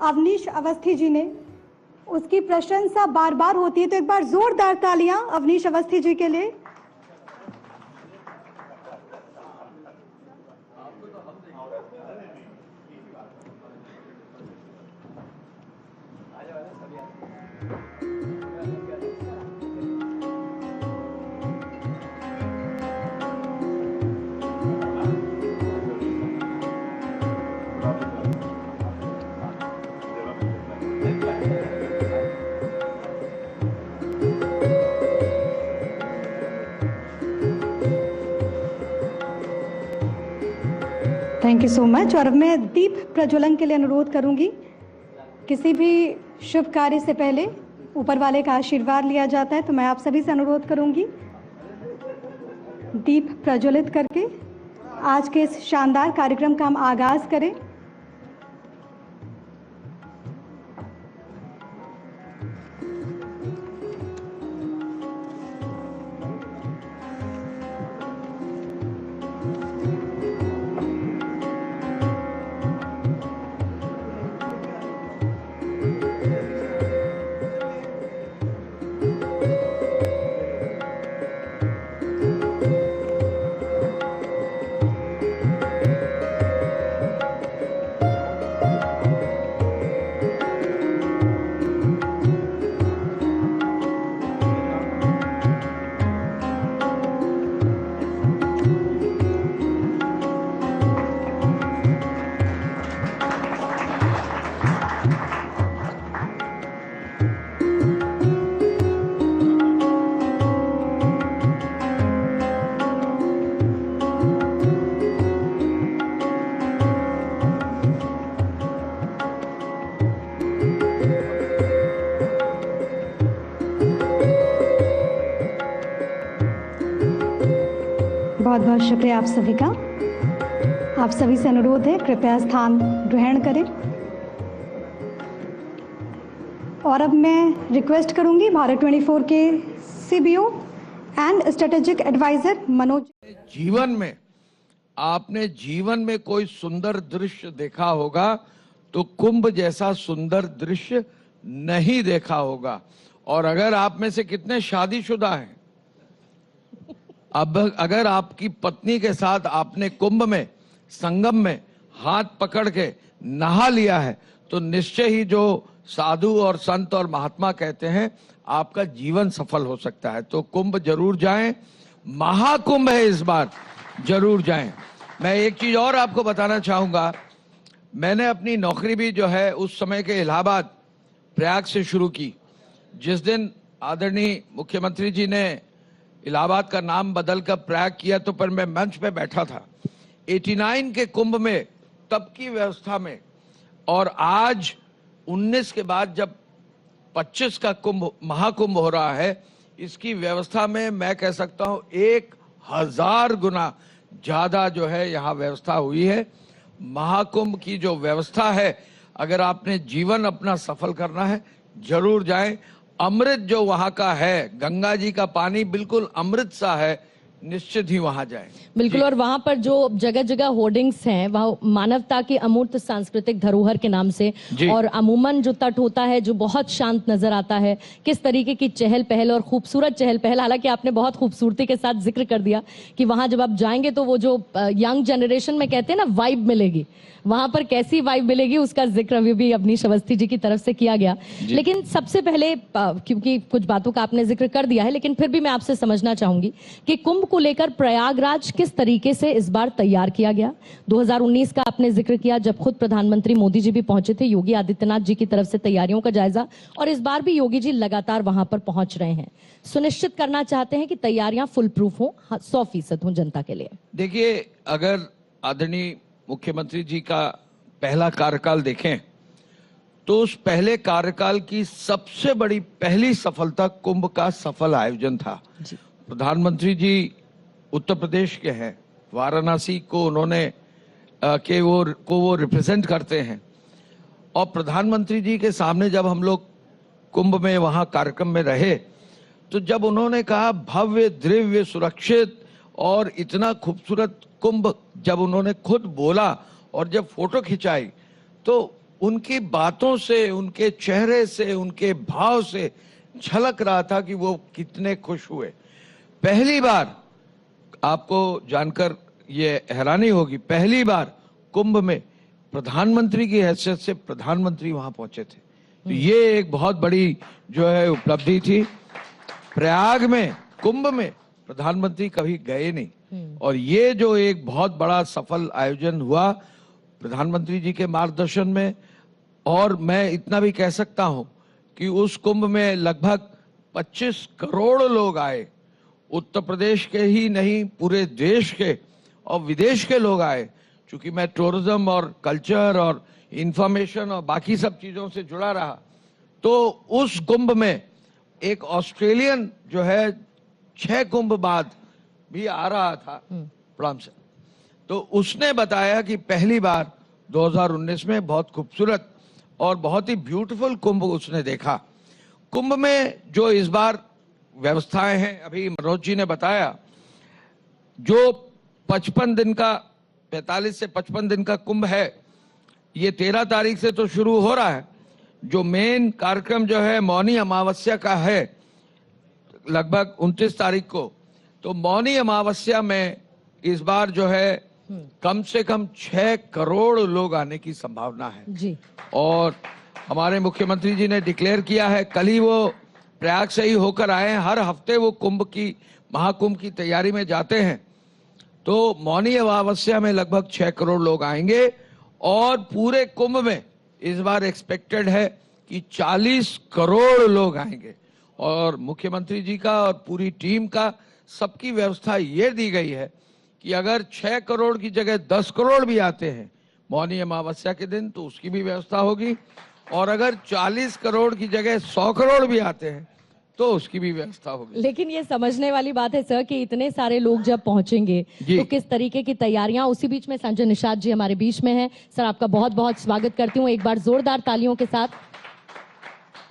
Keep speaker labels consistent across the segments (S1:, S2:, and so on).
S1: अवनीश अवस्थी जी ने, उसकी प्रशंसा बार बार होती है, तो एक बार जोरदार तालियां अवनीश अवस्थी जी के लिए। Thank you so much. और अब मैं दीप प्रज्वलन के लिए अनुरोध करूंगी। किसी भी शुभ कार्य से पहले ऊपर वाले का आशीर्वाद लिया जाता है, तो मैं आप सभी से अनुरोध करूंगी दीप प्रज्वलित करके आज के इस शानदार कार्यक्रम का हम आगाज करें। बहुत बहुत शुक्रिया आप सभी का। आप सभी से अनुरोध है कृपया स्थान ग्रहण करें। और अब मैं रिक्वेस्ट करूंगी भारत 24 के CBO and strategic advisor Manoj.
S2: आपने जीवन में कोई सुंदर दृश्य देखा होगा तो कुंभ जैसा सुंदर दृश्य नहीं देखा होगा। और अगर आप में से कितने शादीशुदा हैं, अब अगर आपकी पत्नी के साथ आपने कुंभ में संगम में हाथ पकड़ के नहा लिया है, तो निश्चय ही जो साधु और संत और महात्मा कहते हैं आपका जीवन सफल हो सकता है। तो कुंभ जरूर जाएं, महाकुंभ है इस बार, जरूर जाएं। मैं एक चीज और आपको बताना चाहूंगा, मैंने अपनी नौकरी भी जो है उस समय के इलाहाबाद प्रयाग से शुरू की। जिस दिन आदरणीय मुख्यमंत्री जी ने इलाहाबाद का नाम बदलकर प्रयाग किया, तो पर मैं मंच पे बैठा था 89 के कुंभ में, तब की व्यवस्था में, और आज 19 के बाद जब 25 का कुंभ महाकुंभ हो रहा है, इसकी व्यवस्था में मैं कह सकता हूं 1000 गुना ज्यादा जो है यहाँ व्यवस्था हुई है। महाकुंभ की जो व्यवस्था है, अगर आपने जीवन अपना सफल करना है जरूर जाएं। अमृत जो वहां का है, गंगा जी का पानी बिल्कुल अमृत सा है, निश्चित ही वहां जाएं।
S3: बिल्कुल। और वहां पर जो जगह जगह होर्डिंग्स हैं, वह मानवता की अमूर्त सांस्कृतिक धरोहर के नाम से, और अमूमन जो तट होता है जो बहुत शांत नजर आता है, किस तरीके की चहल पहल और खूबसूरत चहल पहल। हालांकि आपने बहुत खूबसूरती के साथ जिक्र कर दिया कि वहां जब आप जाएंगे तो वो जो यंग जनरेशन में कहते हैं ना वाइब मिलेगी, वहां पर कैसी वाइब मिलेगी उसका जिक्र अभी भी अवनीश अवस्थी जी की तरफ से किया गया। लेकिन सबसे पहले, क्योंकि कुछ बातों का आपने जिक्र कर दिया है, लेकिन फिर भी मैं आपसे समझना चाहूंगी कि कुंभ को लेकर प्रयागराज किस तरीके से इस बार तैयार किया गया। 2019 का आपने जिक्र किया जब खुद प्रधानमंत्री मोदी जी भी पहुंचे थे, योगी आदित्यनाथ जी की तरफ से तैयारियों का जायजा, और इस बार भी योगी जी लगातार वहां पर पहुंच रहे हैं, सुनिश्चित करना चाहते हैं कि तैयारियां फुल प्रूफ हो, 100% हो जनता के लिए।
S2: देखिए, अगर आदरणीय मुख्यमंत्री जी का पहला कार्यकाल देखें तो उस पहले कार्यकाल की सबसे बड़ी पहली सफलता कुंभ का सफल आयोजन था। प्रधानमंत्री जी उत्तर प्रदेश के हैं, वाराणसी को उन्होंने वो रिप्रेजेंट करते हैं, और प्रधानमंत्री जी के सामने जब हम लोग कुंभ में वहां कार्यक्रम में रहे, तो जब उन्होंने कहा भव्य दिव्य सुरक्षित और इतना खूबसूरत कुंभ, जब उन्होंने खुद बोला और जब फोटो खिंचाई, तो उनकी बातों से, उनके चेहरे से, उनके भाव से झलक रहा था कि वो कितने खुश हुए। पहली बार, आपको जानकर ये हैरानी होगी, पहली बार कुंभ में प्रधानमंत्री की हैसियत से प्रधानमंत्री वहां पहुंचे थे। तो ये एक बहुत बड़ी जो है उपलब्धि थी। प्रयाग में, कुंभ में प्रधानमंत्री कभी गए नहीं, और ये जो एक बहुत बड़ा सफल आयोजन हुआ प्रधानमंत्री जी के मार्गदर्शन में। और मैं इतना भी कह सकता हूं कि उस कुंभ में लगभग 25 करोड़ लोग आए। उत्तर प्रदेश के ही नहीं, पूरे देश के और विदेश के लोग आए। चूंकि मैं टूरिज्म और कल्चर और इंफॉर्मेशन और बाकी सब चीजों से जुड़ा रहा, तो उस कुंभ में एक ऑस्ट्रेलियन जो है 6 कुंभ बाद भी आ रहा था प्रणाम से, तो उसने बताया कि पहली बार 2019 में बहुत खूबसूरत और बहुत ही ब्यूटीफुल कुंभ उसने देखा। कुंभ में जो इस बार व्यवस्थाएं हैं, अभी मनोज जी ने बताया, जो 55 दिन का 45 से 55 दिन का कुंभ है, ये 13 तारीख से तो शुरू हो रहा है। जो मेन कार्यक्रम जो है मौनी अमावस्या का है लगभग 29 तारीख को। तो मौनी अमावस्या में इस बार जो है कम से कम 6 करोड़ लोग आने की संभावना है
S3: जी।
S2: और हमारे मुख्यमंत्री जी ने डिक्लेयर किया है, कल ही वो प्रयाग से ही होकर आए हैं। हर हफ्ते वो कुंभ की, महाकुंभ की तैयारी में जाते हैं। तो मौनी अमावस्या में लगभग 6 करोड़ लोग आएंगे और पूरे कुंभ में इस बार एक्सपेक्टेड है कि 40 करोड़ लोग आएंगे। और मुख्यमंत्री जी का और पूरी टीम का सबकी व्यवस्था ये दी गई है कि अगर 6 करोड़ की जगह 10 करोड़ भी आते हैं मौनी अमावस्या के दिन, तो उसकी भी व्यवस्था होगी। और अगर 40 करोड़ की जगह 100 करोड़ भी आते हैं तो उसकी भी व्यवस्था होगी।
S3: लेकिन ये समझने वाली बात है सर कि इतने सारे लोग जब पहुंचेंगे तो किस तरीके की तैयारियां। उसी बीच में संजय निषाद जी हमारे बीच में हैं। सर, आपका बहुत बहुत स्वागत करती हूँ। एक बार जोरदार तालियों के साथ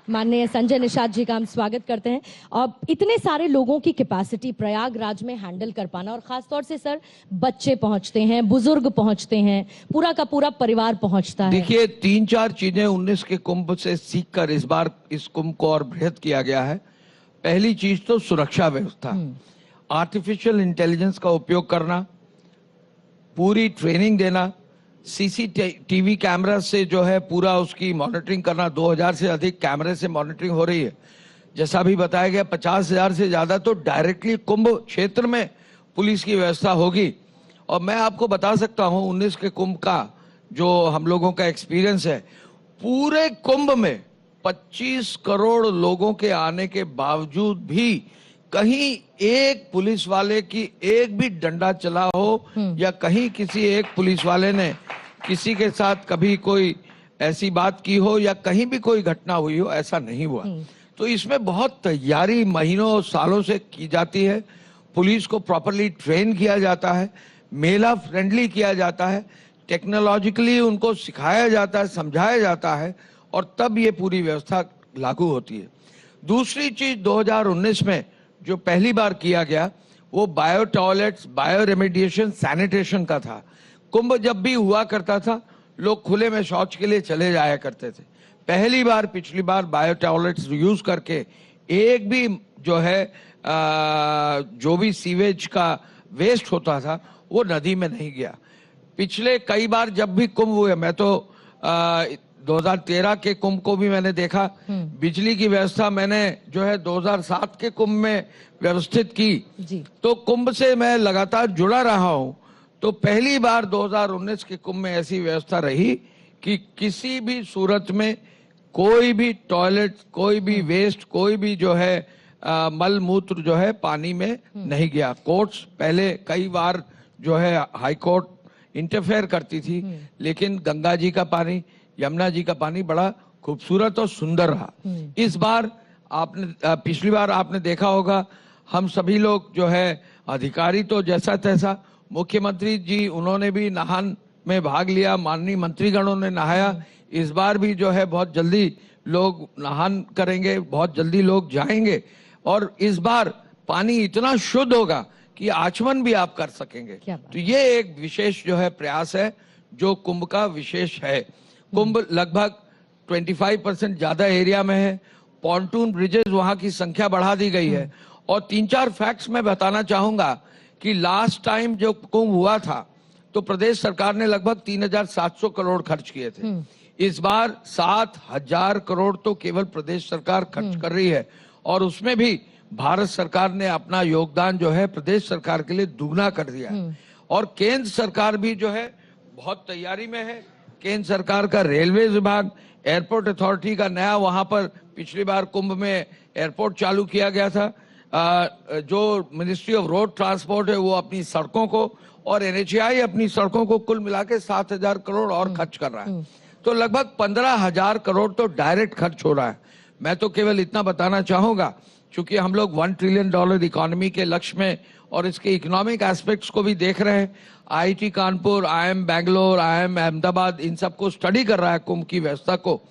S3: माननीय संजय निषाद जी का हम स्वागत करते हैं। और इतने सारे लोगों की कैपेसिटी प्रयागराज में हैंडल कर पाना, और खासतौर से सर बच्चे पहुंचते हैं, बुजुर्ग पहुंचते हैं, पूरा का पूरा परिवार पहुंचता है।
S2: देखिए, 3-4 चीजें 19 के कुंभ से सीखकर इस बार इस कुंभ को और बृहद किया गया है। पहली चीज तो सुरक्षा व्यवस्था, आर्टिफिशियल इंटेलिजेंस का उपयोग करना, पूरी ट्रेनिंग देना, सीसीटीवी कैमरा से जो है पूरा उसकी मॉनिटरिंग करना। 2000 से अधिक कैमरे से मॉनिटरिंग हो रही है। जैसा भी बताया गया, 50,000 से ज्यादा तो डायरेक्टली कुंभ क्षेत्र में पुलिस की व्यवस्था होगी। और मैं आपको बता सकता हूं 19 के कुंभ का जो हम लोगों का एक्सपीरियंस है, पूरे कुंभ में 25 करोड़ लोगों के आने के बावजूद भी कहीं एक पुलिस वाले की एक भी डंडा चला हो या कहीं किसी एक पुलिस वाले ने किसी के साथ कभी कोई ऐसी बात की हो या कहीं भी कोई घटना हुई हो, ऐसा नहीं हुआ। तो इसमें बहुत तैयारी महीनों और सालों से की जाती है। पुलिस को प्रॉपरली ट्रेन किया जाता है, मेला फ्रेंडली किया जाता है, टेक्नोलॉजिकली उनको सिखाया जाता है, समझाया जाता है, और तब ये पूरी व्यवस्था लागू होती है। दूसरी चीज 2019 में जो पहली बार किया गया वो bio toilets, bio remediation, sanitation का था। कुंभ जब भी हुआ करता था लोग खुले में शौच के लिए चले जाया करते थे। पहली बार, पिछली बार बायो टॉयलेट्स यूज करके एक भी जो है जो भी सीवेज का वेस्ट होता था वो नदी में नहीं गया। पिछले कई बार जब भी कुंभ हुए, मैं तो 2013 के कुंभ को भी मैंने देखा, बिजली की व्यवस्था मैंने जो है 2007 के कुंभ में व्यवस्थित की
S3: जी।
S2: तो कुंभ से मैं लगातार जुड़ा रहा हूं। तो पहली बार 2019 के कुंभ में ऐसी व्यवस्था रही कि किसी भी सूरत में कोई भी टॉयलेट, कोई भी वेस्ट, कोई भी जो है मल मूत्र जो है पानी में नहीं गया। कोर्ट्स पहले कई बार जो है हाई कोर्ट इंटरफेयर करती थी, लेकिन गंगा जी का पानी, यमुना जी का पानी बड़ा खूबसूरत और सुंदर रहा। इस बार आपने, पिछली बार आपने देखा होगा, हम सभी लोग जो है अधिकारी तो जैसा तैसा, मुख्यमंत्री जी उन्होंने भी नहान में भाग लिया, माननीय मंत्रीगणों ने नहाया। इस बार भी जो है बहुत जल्दी लोग नहान करेंगे, बहुत जल्दी लोग जाएंगे, और इस बार पानी इतना शुद्ध होगा कि आचमन भी आप कर सकेंगे। तो ये एक विशेष जो है प्रयास है जो कुंभ का विशेष है। कुंभ लगभग 25% ज्यादा एरिया में है। पॉन्टून ब्रिजेस वहां की संख्या बढ़ा दी गई है। और 3-4 फैक्ट्स मैं बताना चाहूंगा कि लास्ट टाइम जो कुंभ हुआ था तो प्रदेश सरकार ने लगभग 3,700 करोड़ खर्च किए थे। इस बार 7,000 करोड़ तो केवल प्रदेश सरकार खर्च कर रही है, और उसमें भी भारत सरकार ने अपना योगदान जो है प्रदेश सरकार के लिए दुगना कर दिया है। और केंद्र सरकार भी जो है बहुत तैयारी में है। केंद्र सरकार का रेलवे विभाग, एयरपोर्ट अथॉरिटी का नया, वहां पर पिछली बार कुंभ में एयरपोर्ट चालू किया गया था। जो मिनिस्ट्री ऑफ रोड ट्रांसपोर्ट है वो अपनी सड़कों को, और NHAI अपनी सड़कों को कुल मिला के 7,000 करोड़ और खर्च कर रहा है। तो लगभग 15,000 करोड़ तो डायरेक्ट खर्च हो रहा है। मैं तो केवल इतना बताना चाहूंगा, क्योंकि हम लोग $1 ट्रिलियन इकोनॉमी के लक्ष्य में और इसके इकोनॉमिक एस्पेक्ट्स को भी देख रहे हैं। IIT Kanpur, IIM Bangalore, IIM Ahmedabad इन सबको स्टडी कर रहा है कुंभ की व्यवस्था को।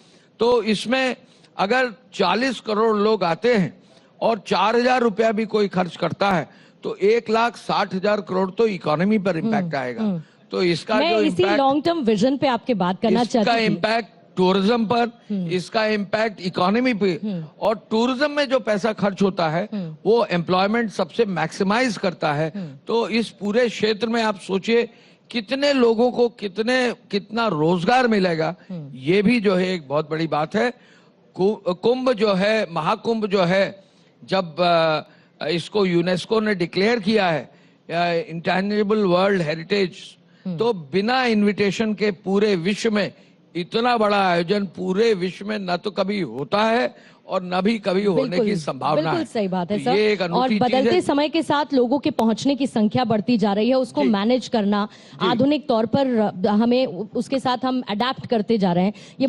S2: तो इसमें अगर 40 करोड़ लोग आते हैं और 4,000 रुपया भी कोई खर्च करता है तो 1,60,000 करोड़ तो इकोनॉमी पर इम्पैक्ट आएगा। तो इसका
S3: मैं
S2: जो
S3: इसी लॉन्ग टर्म विजन पे आपके बात करना चाहती
S2: इसका
S3: थी।
S2: इम्पैक्ट टूरिज्म पर, इसका इम्पैक्ट इकोनॉमी पे, और टूरिज्म में जो पैसा खर्च होता है वो एम्प्लॉयमेंट सबसे मैक्सिमाइज करता है। तो इस पूरे क्षेत्र में आप सोचिए कितने लोगों को कितना रोजगार मिलेगा, ये भी जो है एक बहुत बड़ी बात है। कुंभ जो है, महाकुंभ जो है, जब इसको यूनेस्को ने डिक्लेयर किया है इंटैंजिबल वर्ल्ड हेरिटेज, तो बिना इनविटेशन के पूरे विश्व में इतना बड़ा आयोजन पूरे विश्व में न तो कभी होता है और न भी कभी होने की संभावना है।
S3: बिल्कुल सही बात है
S2: तो
S3: सर।
S2: ये एक अनूठी
S3: और बदलते
S2: चीज है।
S3: समय के साथ लोगों के पहुंचने की संख्या बढ़ती जा रही है, उसको मैनेज करना आधुनिक तौर पर हमें उसके साथ हम अडेप्ट करते जा रहे हैं, ये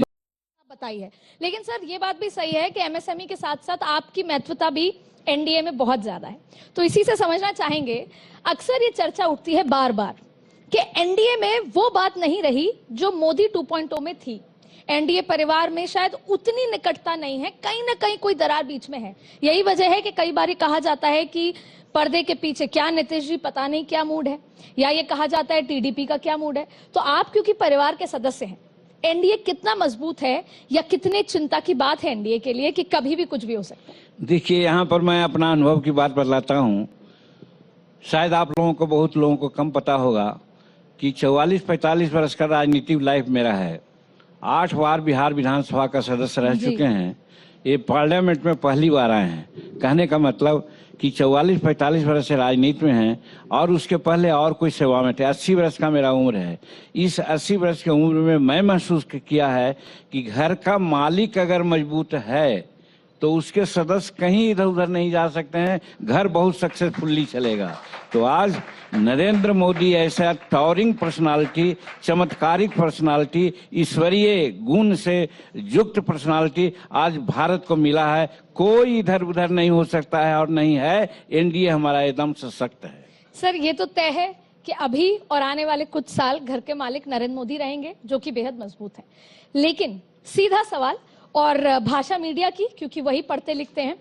S4: बताई है। लेकिन सर ये बात भी सही है कि MSME के साथ साथ आपकी महत्वता भी NDA में बहुत ज्यादा है। तो इसी से समझना चाहेंगे, अक्सर ये चर्चा उठती है बार बार कि NDA में वो बात नहीं रही जो मोदी 2.0 में थी। NDA परिवार में शायद उतनी निकटता नहीं है, कहीं ना कहीं कोई दरार बीच में है। यही वजह है कि कई बार कहा जाता है कि पर्दे के पीछे क्या नीतीश जी पता नहीं क्या मूड है, या ये कहा जाता है TDP का क्या मूड है। तो आप क्योंकि परिवार के सदस्य हैं, NDA कितना मजबूत है या कितने चिंता की बात है NDA के लिए कि कभी भी कुछ भी हो सकता है?
S5: देखिए, यहाँ पर मैं अपना अनुभव की बात बतलाता हूँ। शायद आप लोगों को, बहुत लोगों को कम पता होगा कि 44-45 वर्ष का राजनीतिक लाइफ मेरा है। 8 बार बिहार विधानसभा का सदस्य रह चुके हैं। ये पार्लियामेंट में पहली बार आए हैं। कहने का मतलब कि 44-45 वर्ष से राजनीति में हैं, और उसके पहले और कोई सेवा में थे। 80 वर्ष का मेरा उम्र है। इस 80 वर्ष की उम्र में मैं महसूस किया है कि घर का मालिक अगर मजबूत है तो उसके सदस्य कहीं इधर उधर नहीं जा सकते हैं, घर बहुत सक्सेसफुली चलेगा। तो आज नरेंद्र मोदी ऐसा टॉवरिंग पर्सनालिटी, चमत्कारिक पर्सनालिटी, ईश्वरीय गुण से युक्त पर्सनालिटी आज भारत को मिला है। कोई इधर उधर नहीं हो सकता है और नहीं है। NDA हमारा एकदम सशक्त है।
S4: सर ये तो तय है कि अभी और आने वाले कुछ साल घर के मालिक नरेंद्र मोदी रहेंगे, जो कि बेहद मजबूत है। लेकिन सीधा सवाल, और भाषा मीडिया की, क्योंकि वही पढ़ते लिखते हैं,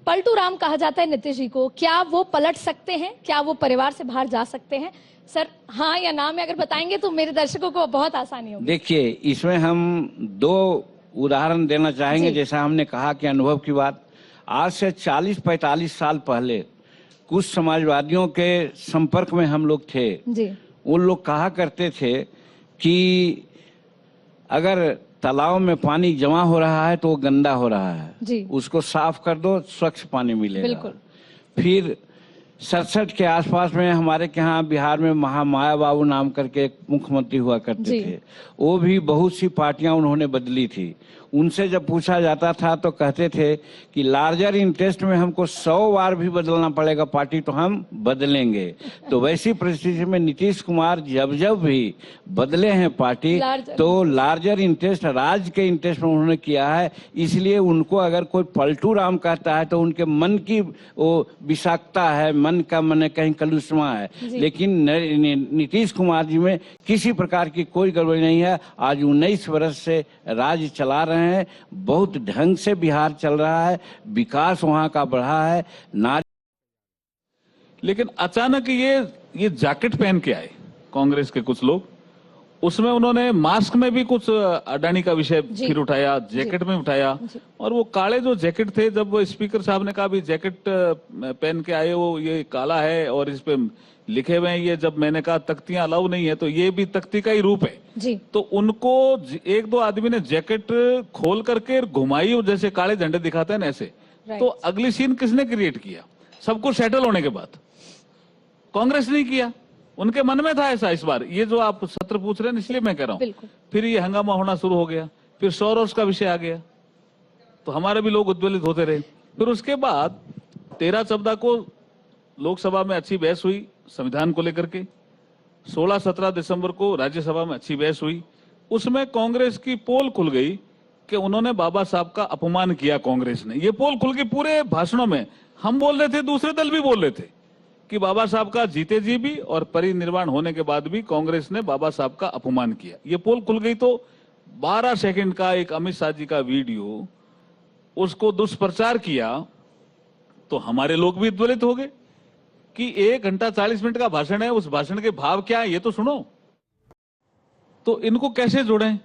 S4: पलटू राम कहा जाता है नीतीश जी को, क्या वो पलट सकते हैं? क्या वो परिवार से बाहर जा सकते हैं? सर हाँ या ना में अगर बताएंगे तो मेरे दर्शकों को बहुत आसानी होगी।
S5: देखिए, इसमें हम 2 उदाहरण देना चाहेंगे। जैसा हमने कहा कि अनुभव की बात, आज से 40-45 साल पहले कुछ समाजवादियों के संपर्क में हम लोग थे
S4: जी।
S5: उन लोग कहा करते थे कि अगर तालाब में पानी जमा हो रहा है तो वो गंदा हो रहा है
S4: जी।
S5: उसको साफ कर दो, स्वच्छ पानी मिलेगा।
S4: बिल्कुल।
S5: फिर 67 के आसपास में हमारे यहाँ बिहार में महामाया बाबू नाम करके एक मुख्यमंत्री हुआ करते थे। वो भी बहुत सी पार्टियां उन्होंने बदली थी। उनसे जब पूछा जाता था तो कहते थे कि लार्जर इंटरेस्ट में हमको 100 बार भी बदलना पड़ेगा पार्टी तो हम बदलेंगे। तो वैसी परिस्थिति में नीतीश कुमार जब जब भी बदले हैं पार्टी तो लार्जर इंटरेस्ट, राज्य के इंटरेस्ट में उन्होंने किया है। इसलिए उनको अगर कोई पलटू राम कहता है तो उनके मन की वो विषाक्तता है, मन का मन कहीं कलुषमा है। लेकिन नीतीश कुमार जी में किसी प्रकार की कोई गड़बड़ी नहीं है। आज 19 वर्ष से राज्य चला रहे हैं, बहुत ढंग से बिहार चल रहा है, विकास वहां का बढ़ा है।
S6: लेकिन अचानक ये जैकेट पहन के आए कांग्रेस के कुछ लोग उसमें उन्होंने मास्क में भी कुछ अडानी का विषय फिर उठाया, जैकेट में उठाया, और वो काले जो जैकेट थे, जब वो स्पीकर साहब ने कहा भी जैकेट पहन के आए हो, ये काला है और इस पे लिखे हुए हैं ये, जब मैंने कहा तख्तियां अलाउ नहीं है तो ये भी तख्ती का ही रूप है
S4: जी।
S6: तो उनको एक दो आदमी ने जैकेट खोल करके घुमाई, जैसे काले झंडे दिखाते हैं ना ऐसे। तो अगली सीन किसने क्रिएट किया? सब कुछ सेटल होने के बाद कांग्रेस नहीं किया, उनके मन में था ऐसा। इस बार ये जो आप सत्र पूछ रहे हैं इसलिए मैं कह रहा हूँ, फिर ये हंगामा होना शुरू हो गया, फिर सोरोस का विषय आ गया, तो हमारे भी लोग उद्वेलित होते रहे। फिर उसके बाद 13-14 को लोकसभा में अच्छी बहस हुई संविधान को लेकर के, 16-17 दिसंबर को राज्यसभा में अच्छी बहस हुई। उसमें कांग्रेस की पोल खुल गई कि उन्होंने बाबा साहब का अपमान किया। कांग्रेस ने, ये पोल खुल गई पूरे भाषणों में। हम बोल रहे थे, दूसरे दल भी बोल रहे थे कि बाबा साहब का जीते जी भी और परिनिर्वाण होने के बाद भी कांग्रेस ने बाबा साहब का अपमान किया। ये पोल खुल गई तो 12 सेकंड का एक अमित शाह जी का वीडियो, उसको दुष्प्रचार किया तो हमारे लोग भी उद्वेलित हो गए कि 1 घंटा 40 मिनट का भाषण है, उस भाषण के भाव क्या है ये तो सुनो। तो इनको कैसे जोड़ें?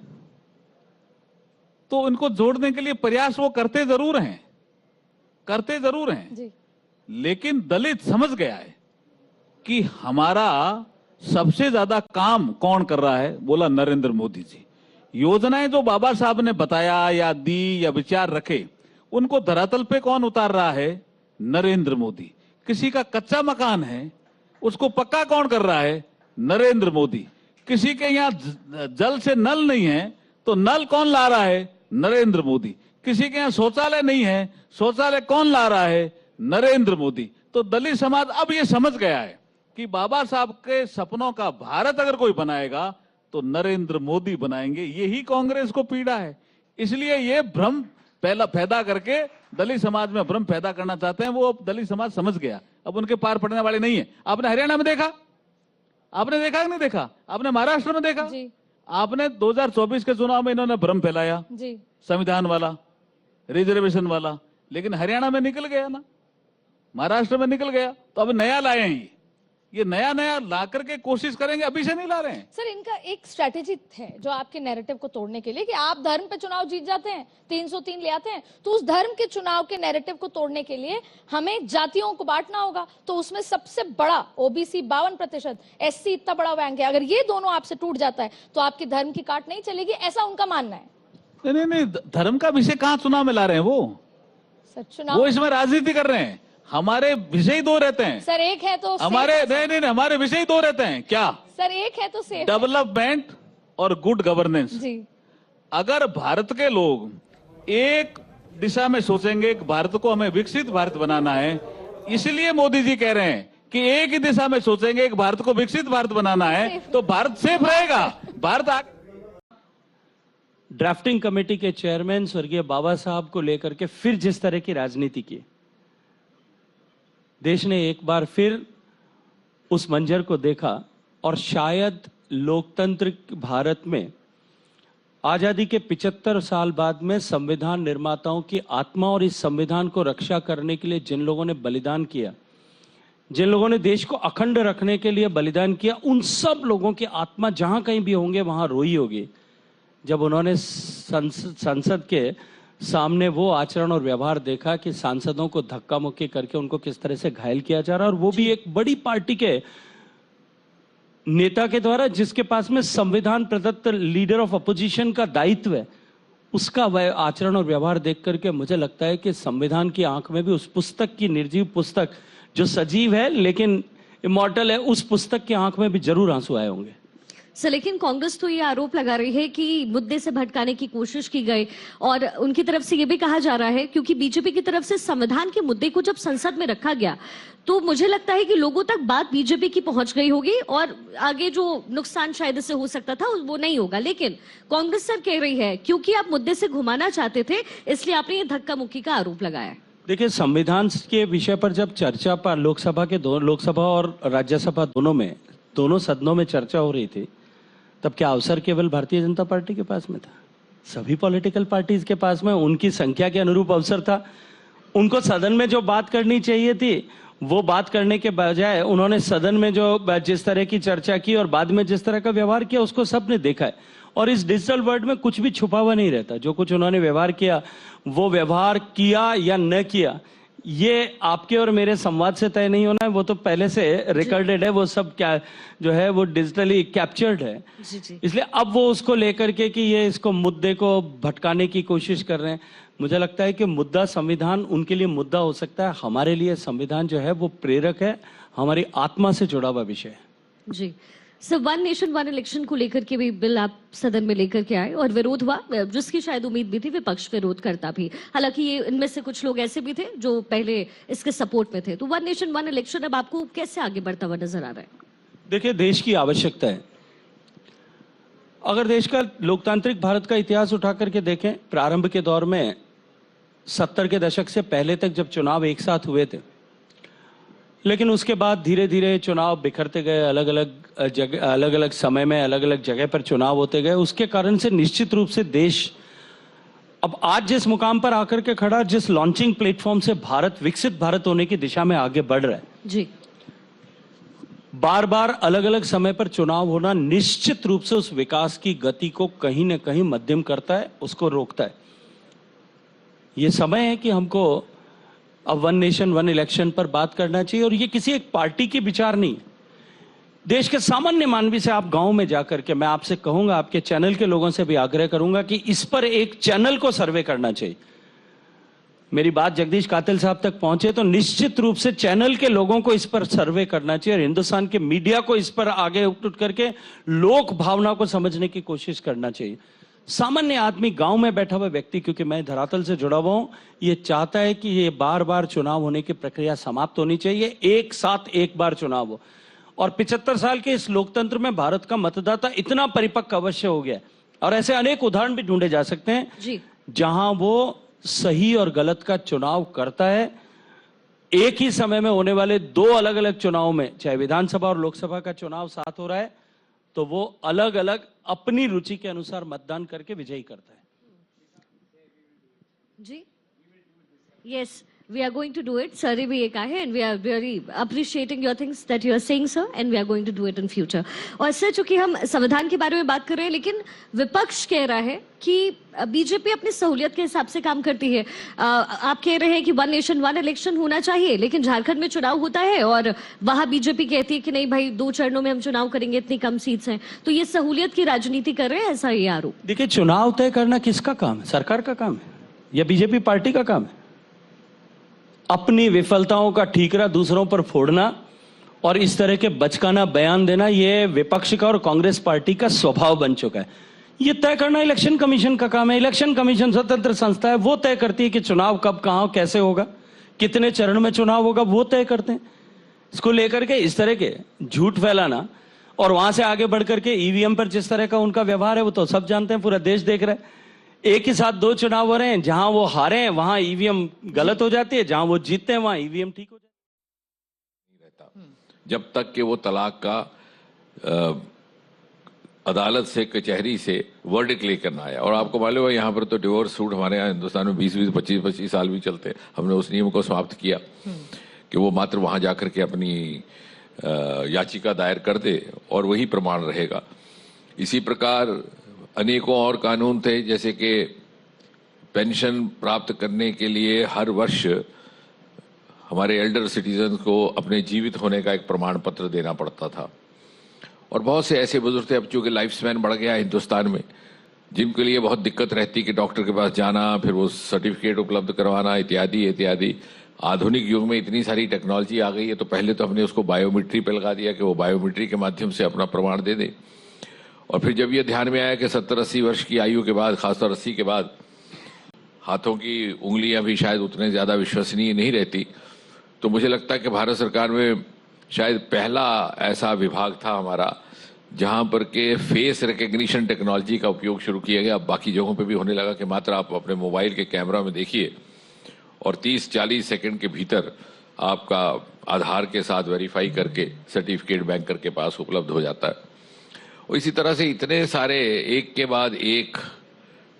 S6: तो इनको जोड़ने के लिए प्रयास वो करते जरूर हैं
S4: जी।
S6: लेकिन दलित समझ गया है कि हमारा सबसे ज्यादा काम कौन कर रहा है? बोला नरेंद्र मोदी जी। योजनाएं जो बाबा साहब ने बताया या दी या विचार रखे, उनको धरातल पे कौन उतार रहा है? नरेंद्र मोदी। किसी का कच्चा मकान है, उसको पक्का कौन कर रहा है? नरेंद्र मोदी। किसी के यहाँ जल से नल नहीं है तो नल कौन ला रहा है? नरेंद्र मोदी। किसी के यहाँ शौचालय नहीं है, शौचालय कौन ला रहा है? नरेंद्र मोदी। तो दलित समाज अब ये समझ गया है कि बाबा साहब के सपनों का भारत अगर कोई बनाएगा तो नरेंद्र मोदी बनाएंगे। यही कांग्रेस को पीड़ा है। इसलिए ये भ्रम पहला पैदा करके दलित समाज में भ्रम पैदा करना चाहते हैं। वो अब दलित समाज समझ गया, अब उनके पार पड़ने वाले नहीं है। आपने हरियाणा में देखा, आपने देखा कि नहीं देखा? आपने महाराष्ट्र में देखा
S4: जी।
S6: आपने 2024 के चुनाव में इन्होंने भ्रम फैलाया
S4: जी।
S6: संविधान वाला, रिजर्वेशन वाला, लेकिन हरियाणा में निकल गया ना, महाराष्ट्र में निकल गया। तो अब नया लाए हैं, ये नया ला करके कोशिश करेंगे, अभी से नहीं ला रहे हैं।
S4: सर, इनका एक स्ट्रेटेजी है जो आपके नैरेटिव को तोड़ने के लिए कि आप धर्म पे चुनाव जीत जाते हैं, 303 ले आते हैं, तो उस धर्म के चुनाव के नैरेटिव को तोड़ने के लिए हमें जातियों को बांटना होगा। तो उसमें सबसे बड़ा ओबीसी 52%, एससी इतना बड़ा बैंक है। अगर ये दोनों आपसे टूट जाता है तो आपकी धर्म की काट नहीं चलेगी, ऐसा उनका मानना है।
S6: नहीं, धर्म का विषय कहाँ चुनाव में ला रहे हैं?
S4: सर, चुनाव
S6: वो इसमें राजनीति कर रहे हैं। हमारे विषय 2 रहते हैं
S4: सर, एक है तो
S6: हमारे नहीं, हमारे विषय 2 रहते हैं। क्या
S4: सर? एक है तो सेफ,
S6: डेवलपमेंट और गुड गवर्नेंस।
S4: जी।
S6: अगर भारत के लोग एक दिशा में सोचेंगे कि भारत को हमें विकसित भारत बनाना है, इसलिए मोदी जी कह रहे हैं कि एक ही दिशा में सोचेंगे कि भारत को विकसित भारत बनाना है तो भारत सेफ रहेगा। भारत
S7: ड्राफ्टिंग कमेटी के चेयरमैन स्वर्गीय बाबा साहब को लेकर के फिर जिस तरह की राजनीति की, देश ने एक बार फिर उस मंजर को देखा और शायद लोकतंत्र भारत में आजादी के 75 साल बाद में संविधान निर्माताओं की आत्मा और इस संविधान को रक्षा करने के लिए जिन लोगों ने बलिदान किया, जिन लोगों ने देश को अखंड रखने के लिए बलिदान किया, उन सब लोगों की आत्मा जहां कहीं भी होंगे वहां रोई होगी जब उन्होंने संसद के सामने वो आचरण और व्यवहार देखा कि सांसदों को धक्का मुक्की करके उनको किस तरह से घायल किया जा रहा है, और वो भी एक बड़ी पार्टी के नेता के द्वारा जिसके पास में संविधान प्रदत्त लीडर ऑफ अपोजिशन का दायित्व है, उसका आचरण और व्यवहार देख करके मुझे लगता है कि संविधान की आंख में भी उस पुस्तक की, निर्जीव पुस्तक जो सजीव है लेकिन इमॉर्टल है, उस पुस्तक की आंख में भी जरूर आंसू आए होंगे।
S3: सर, लेकिन कांग्रेस तो ये आरोप लगा रही है कि मुद्दे से भटकाने की कोशिश की गई, और उनकी तरफ से ये भी कहा जा रहा है क्योंकि बीजेपी की तरफ से संविधान के मुद्दे को जब संसद में रखा गया तो मुझे लगता है कि लोगों तक बात बीजेपी की पहुंच गई होगी और आगे जो नुकसान शायद इससे हो सकता था वो नहीं होगा। लेकिन कांग्रेस सर कह रही है क्योंकि आप मुद्दे से घुमाना चाहते थे इसलिए आपने ये धक्का मुक्की का आरोप लगाया।
S7: देखिए, संविधान के विषय पर जब चर्चा पर लोकसभा और राज्यसभा दोनों सदनों में चर्चा हो रही थी, तब क्या अवसर केवल भारतीय जनता पार्टी के पास में था? सभी पॉलिटिकल पार्टीज के पास में उनकी संख्या के अनुरूप अवसर था। उनको सदन में जो बात करनी चाहिए थी वो बात करने के बजाय उन्होंने सदन में जो जिस तरह की चर्चा की और बाद में जिस तरह का व्यवहार किया उसको सबने देखा है। और इस डिजिटल वर्ल्ड में कुछ भी छुपा हुआ नहीं रहता। जो कुछ उन्होंने व्यवहार किया, वो व्यवहार किया या न किया, ये आपके और मेरे संवाद से तय नहीं होना है, वो तो पहले से रिकॉर्डेड है, वो सब क्या जो है वो डिजिटली कैप्चर्ड है। इसलिए अब वो उसको लेकर के कि ये इसको मुद्दे को भटकाने की कोशिश कर रहे हैं। मुझे लगता है कि मुद्दा संविधान उनके लिए मुद्दा हो सकता है, हमारे लिए संविधान जो है वो प्रेरक है, हमारी आत्मा से जुड़ा हुआ विषय है।
S3: जी sir, one nation one election को लेकर के भी बिल आप सदन में लेकर के आए और विरोध हुआ, जिसकी शायद उम्मीद भी थी, विपक्ष विरोध करता भी। हालांकि ये इनमें से कुछ लोग ऐसे भी थे जो पहले इसके सपोर्ट में थे। तो वन नेशन वन इलेक्शन अब आपको कैसे आगे बढ़ता हुआ नजर आ रहा है?
S7: देखिए, देश की आवश्यकता है। अगर देश का लोकतांत्रिक भारत का इतिहास उठा करके देखें, प्रारंभ के दौर में 70 के दशक से पहले तक जब चुनाव एक साथ हुए थे, लेकिन उसके बाद धीरे धीरे चुनाव बिखरते गए, अलग अलग समय में अलग अलग जगह पर चुनाव होते गए। उसके कारण से निश्चित रूप से देश अब आज जिस मुकाम पर आकर के खड़ा, जिस लॉन्चिंग प्लेटफॉर्म से भारत विकसित भारत होने की दिशा में आगे बढ़ रहा है
S3: जी,
S7: बार बार अलग अलग समय पर चुनाव होना निश्चित रूप से उस विकास की गति को कहीं ना कहीं मध्यम करता है, उसको रोकता है। ये समय है कि हमको अब वन नेशन वन इलेक्शन पर बात करना चाहिए। और ये किसी एक पार्टी की विचार नहीं, देश के सामान्य मानवी से आप गांव में जाकर के, मैं आपसे कहूंगा, आपके चैनल के लोगों से भी आग्रह करूंगा कि इस पर एक चैनल को सर्वे करना चाहिए। मेरी बात जगदीश कातिल साहब तक पहुंचे तो निश्चित रूप से चैनल के लोगों को इस पर सर्वे करना चाहिए और हिंदुस्तान के मीडिया को इस पर आगे उठ करके लोक भावना को समझने की कोशिश करना चाहिए। सामान्य आदमी, गांव में बैठा हुआ व्यक्ति, क्योंकि मैं धरातल से जुड़ा हुआ हूं, ये चाहता है कि ये बार बार चुनाव होने की प्रक्रिया समाप्त होनी चाहिए, एक साथ एक बार चुनाव हो। और 75 साल के इस लोकतंत्र में भारत का मतदाता इतना परिपक्व अवश्य हो गया, और ऐसे अनेक उदाहरण भी ढूंढे जा सकते हैं
S3: जी,
S7: जहां वो सही और गलत का चुनाव करता है। एक ही समय में होने वाले दो अलग अलग चुनाव में, चाहे विधानसभा और लोकसभा का चुनाव साथ हो रहा है, तो वो अलग अलग अपनी रुचि के अनुसार मतदान करके विजयी करता है।
S3: जी, yes, we are going to do it. Sir भी एक आए हैं and we are very appreciating your things that you are saying, sir, and we are going to do it in future. और सर, चूंकि हम संविधान के बारे में बात कर रहे हैं, लेकिन विपक्ष कह रहा है कि बीजेपी अपनी सहूलियत के हिसाब से काम करती है। आप कह रहे हैं कि वन नेशन वन इलेक्शन होना चाहिए, लेकिन झारखंड में चुनाव होता है और वहां बीजेपी कहती है कि नहीं भाई, 2 चरणों में हम चुनाव करेंगे, इतनी कम सीट्स हैं। तो ये सहूलियत की राजनीति कर रहे हैं, ऐसा ये आरोप।
S7: देखिए, चुनाव तय करना किसका काम है? सरकार का काम है या बीजेपी पार्टी का काम है? अपनी विफलताओं का ठीकरा दूसरों पर फोड़ना और इस तरह के बचकाना बयान देना, ये विपक्ष का और कांग्रेस पार्टी का स्वभाव बन चुका है। ये तय करना इलेक्शन कमीशन का काम है। इलेक्शन कमीशन स्वतंत्र संस्था है, वो तय करती है कि चुनाव कब, कहां, कैसे होगा, कितने चरण में चुनाव होगा, वो तय करते हैं। इसको लेकर के इस तरह के झूठ फैलाना और वहां से आगे बढ़ करके ईवीएम पर जिस तरह का उनका व्यवहार है, वो तो सब जानते हैं, पूरा देश देख रहा है। एक ही साथ 2 चुनाव हो रहे हैं, जहां वो हारे हैं वहां ईवीएम गलत हो जाती है, जहां वो जीतते हैं वहां ईवीएम ठीक हो जाती है।
S2: जब तक कि वो तलाक का अदालत से, कचहरी से वर्डिक्ट लेकर ना आया। और आपको मालूम है, यहाँ पर तो डिवोर्स सूट हमारे यहाँ हिंदुस्तान में 20-20, 25-25 साल भी चलते हैं। हमने उस नियम को समाप्त किया कि वो मात्र वहां जाकर के अपनी याचिका दायर कर दे और वही प्रमाण रहेगा। इसी प्रकार अनेकों और कानून थे, जैसे कि पेंशन प्राप्त करने के लिए हर वर्ष हमारे एल्डर सिटीजन को अपने जीवित होने का एक प्रमाण पत्र देना पड़ता था। और बहुत से ऐसे बुजुर्ग थे, अब चूंकि लाइफ स्पैन बढ़ गया हिंदुस्तान में, जिनके लिए बहुत दिक्कत रहती कि डॉक्टर के पास जाना, फिर वो सर्टिफिकेट उपलब्ध करवाना, इत्यादि इत्यादि। आधुनिक युग में इतनी सारी टेक्नोलॉजी आ गई है, तो पहले तो हमने उसको बायोमेट्री पे लगा दिया कि वो बायोमेट्री के माध्यम से अपना प्रमाण दे दे। और फिर जब ये ध्यान में आया कि 70-80 वर्ष की आयु के बाद, खासतौर 80 के बाद, हाथों की उंगलियां भी शायद उतने ज़्यादा विश्वसनीय नहीं रहती, तो मुझे लगता है कि भारत सरकार में शायद पहला ऐसा विभाग था हमारा जहां पर के फेस रिकग्निशन टेक्नोलॉजी का उपयोग शुरू किया गया। अब बाकी जगहों पे भी होने लगा कि मात्र आप अपने मोबाइल के कैमरा में देखिए और 30-40 सेकंड के भीतर आपका आधार के साथ वेरीफाई करके सर्टिफिकेट बैंकर के पास उपलब्ध हो जाता है। और इसी तरह से इतने सारे एक के बाद एक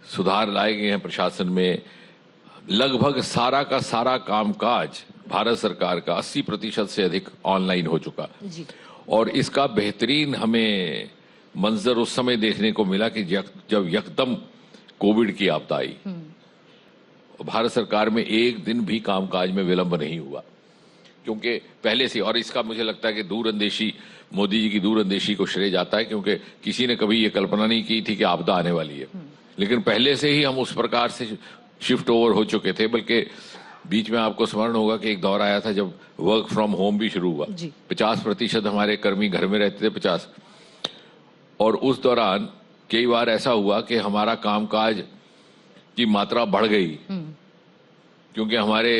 S2: सुधार लाए गए हैं प्रशासन में। लगभग सारा का सारा कामकाज
S8: भारत सरकार का 80% से अधिक ऑनलाइन हो चुका
S3: जी।
S8: और इसका बेहतरीन हमें मंजर उस समय देखने को मिला कि जब यकदम कोविड की आपदा आई, भारत सरकार में एक दिन भी कामकाज में विलंब नहीं हुआ, क्योंकि पहले से, और इसका मुझे लगता है कि दूरअंदेशी, मोदी जी की दूरअंदेशी को श्रेय जाता है, क्योंकि किसी ने कभी ये कल्पना नहीं की थी कि आपदा आने वाली है, लेकिन पहले से ही हम उस प्रकार से शिफ्ट ओवर हो चुके थे। बल्कि बीच में आपको स्मरण होगा कि एक दौर आया था जब वर्क फ्रॉम होम भी शुरू हुआ, 50% हमारे कर्मी घर में रहते थे, 50, और उस दौरान कई बार ऐसा हुआ कि हमारा कामकाज की मात्रा बढ़ गई, क्योंकि हमारे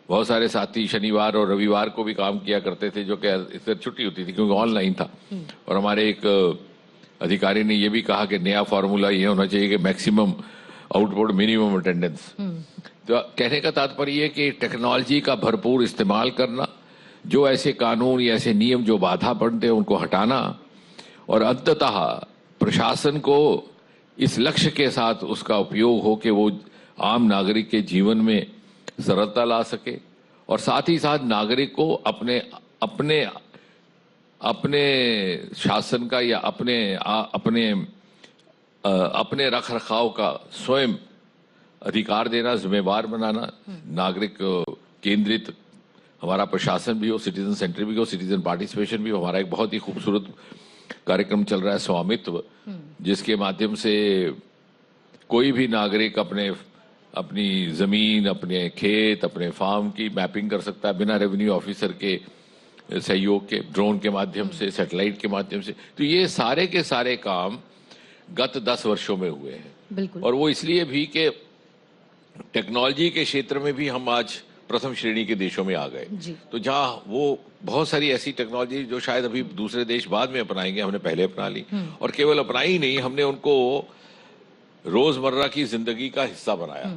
S8: बहुत सारे साथी शनिवार और रविवार को भी काम किया करते थे, जो कि इससे छुट्टी होती थी क्योंकि ऑनलाइन था। और हमारे एक अधिकारी ने यह भी कहा कि नया फॉर्मूला ये होना चाहिए कि मैक्सिमम आउटपुट मिनिमम अटेंडेंस। तो कहने का तात्पर्य है कि टेक्नोलॉजी का भरपूर इस्तेमाल करना, जो ऐसे कानून या ऐसे नियम जो बाधा बनते हैं उनको हटाना, और अंततः प्रशासन को इस लक्ष्य के साथ उसका उपयोग हो कि वो आम नागरिक के जीवन में सरलता ला सके, और साथ ही साथ नागरिक को अपने अपने अपने शासन का या अपने रख रखाव का स्वयं अधिकार देना, जिम्मेवार बनाना, नागरिक केंद्रित हमारा प्रशासन भी हो, सिटीजन सेंटर भी हो, सिटीजन पार्टिसिपेशन भी हो। हमारा एक बहुत ही खूबसूरत कार्यक्रम चल रहा है स्वामित्व, जिसके माध्यम से कोई भी नागरिक अपनी जमीन, अपने खेत, अपने फार्म की मैपिंग कर सकता है बिना रेवेन्यू ऑफिसर के सहयोग के, ड्रोन के माध्यम से, सैटेलाइट के माध्यम से। तो ये सारे के सारे काम गत 10 वर्षों में हुए हैं, और वो इसलिए भी कि टेक्नोलॉजी के क्षेत्र में भी हम आज प्रथम श्रेणी के देशों में आ गए। तो जहाँ वो बहुत सारी ऐसी टेक्नोलॉजी जो शायद अभी दूसरे देश बाद में अपनाएंगे, हमने पहले अपना ली, और केवल अपनाई ही नहीं, हमने उनको रोजमर्रा की जिंदगी का हिस्सा बनाया।